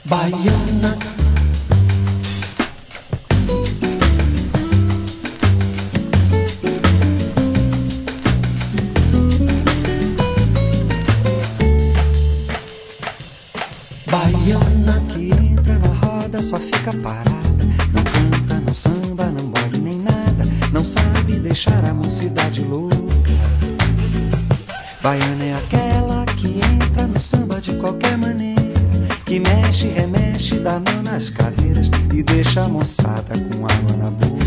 Baiana. Baiana que entra na roda, só fica parada. Não canta, não samba, não bole nem nada. Não sabe deixar a mocidade louca. Baiana é aquela que entra no samba de qualquer maneira, que mexe, remexe, dá nó nas cadeiras e deixa a moçada com água na boca.